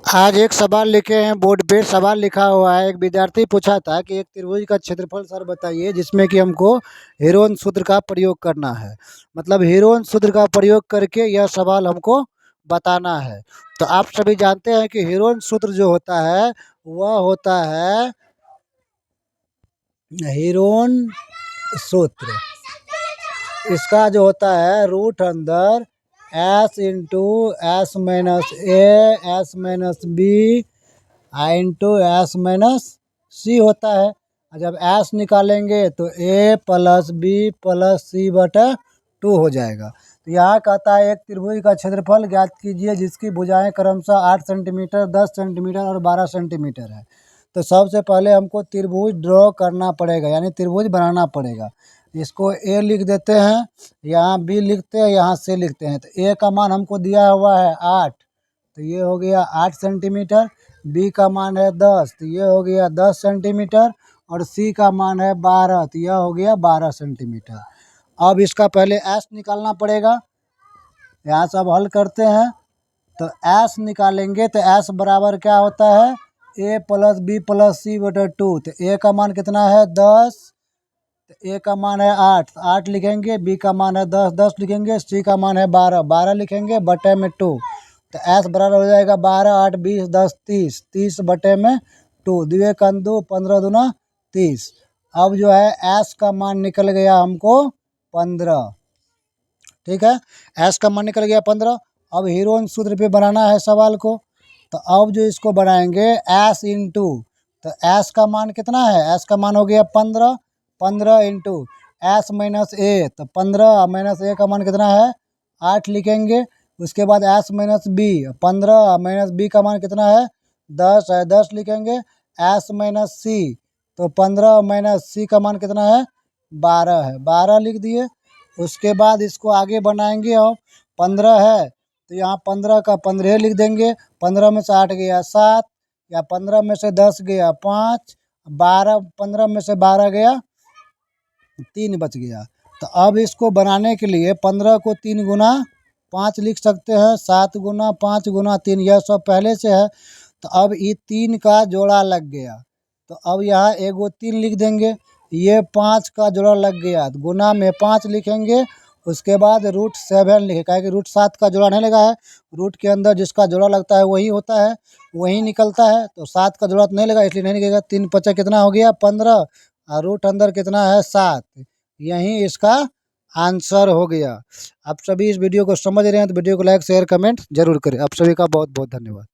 आज एक सवाल लिखे हैं बोर्ड पे। सवाल लिखा हुआ है, एक विद्यार्थी पूछा था कि एक त्रिभुज का क्षेत्रफल सर बताइए जिसमें कि हमको हेरोन सूत्र का प्रयोग करना है। मतलब हेरोन सूत्र का प्रयोग करके यह सवाल हमको बताना है। तो आप सभी जानते हैं कि हेरोन सूत्र जो होता है वह होता है हेरोन सूत्र। इसका जो होता है रूट अंदर s into s minus a s minus b into s minus c होता है। और जब एस निकालेंगे तो a plus b plus c बटा 2 हो जाएगा। तो यहाँ कहता है एक त्रिभुज का क्षेत्रफल ज्ञात कीजिए जिसकी भुजाएं क्रमशः 8 सेंटीमीटर 10 सेंटीमीटर और 12 सेंटीमीटर है। तो सबसे पहले हमको त्रिभुज ड्रॉ करना पड़ेगा, यानी त्रिभुज बनाना पड़ेगा। इसको ए लिख देते हैं, यहाँ बी लिखते हैं, यहाँ सी लिखते हैं। तो ए का मान हमको दिया हुआ है 8, तो ये हो गया 8 सेंटीमीटर। बी का मान है 10, तो ये हो गया 10 सेंटीमीटर। और सी का मान है 12, तो यह हो गया 12 सेंटीमीटर। अब इसका पहले एस निकालना पड़ेगा। यहाँ से अब हल करते हैं तो एस निकालेंगे तो एस बराबर क्या होता है ए प्लस बी प्लस सी बटा 2। तो ए का मान कितना है 10, तो ए का मान है 8, 8 लिखेंगे। बी का मान है 10, 10 लिखेंगे। सी का मान है 12, 12 लिखेंगे बटे में 2। तो एस बराबर हो जाएगा 12 8 20 10 30, 30 बटे में 2, दुए का 2 15 दूना 30। अब जो है एस का मान निकल गया हमको 15। ठीक है, एस का मान निकल गया 15। अब हेरोन सूत्र पे बनाना है सवाल को। तो अब जो इसको बनाएंगे एस इंटू, तो एस का मान कितना है, एस का मान हो गया 15, 15 इंटू एस माइनस ए। तो 15 माइनस ए का मान कितना है 8 लिखेंगे। उसके बाद s minus b, 15 minus b का मान कितना है 10 है, 10 लिखेंगे। एस माइनस सी, तो 15 माइनस सी का मान कितना है 12 है, 12 लिख दिए। उसके बाद इसको आगे बनाएंगे। अब 15 है तो यहाँ 15 का 15 लिख देंगे। 15 में से 8 गया 7, या 15 में से 10 गया 5, 12 15 में से 12 गया 3 बच गया। तो अब इसको बनाने के लिए 15 को 3 गुना 5 लिख सकते हैं, 7 गुना 5 गुना 3, यह सब पहले से है। तो अब ये 3 का जोड़ा लग गया, तो अब यहाँ एगो 3 लिख देंगे। ये 5 का जोड़ा लग गया, तो गुना में 5 लिखेंगे। उसके बाद रूट 7 लिखे, क्या कि रूट 7 का जोड़ा नहीं लगा है। रूट के अंदर जिसका जोड़ा लगता है वही होता है, वही निकलता है। तो 7 का जोड़ा तो नहीं लगा इसलिए नहीं निकलेगा। 3 5 कितना हो गया 15, और रूट अंदर कितना है 7। यही इसका आंसर हो गया। आप सभी इस वीडियो को समझ रहे हैं तो वीडियो को लाइक शेयर कमेंट जरूर करें। आप सभी का बहुत बहुत धन्यवाद।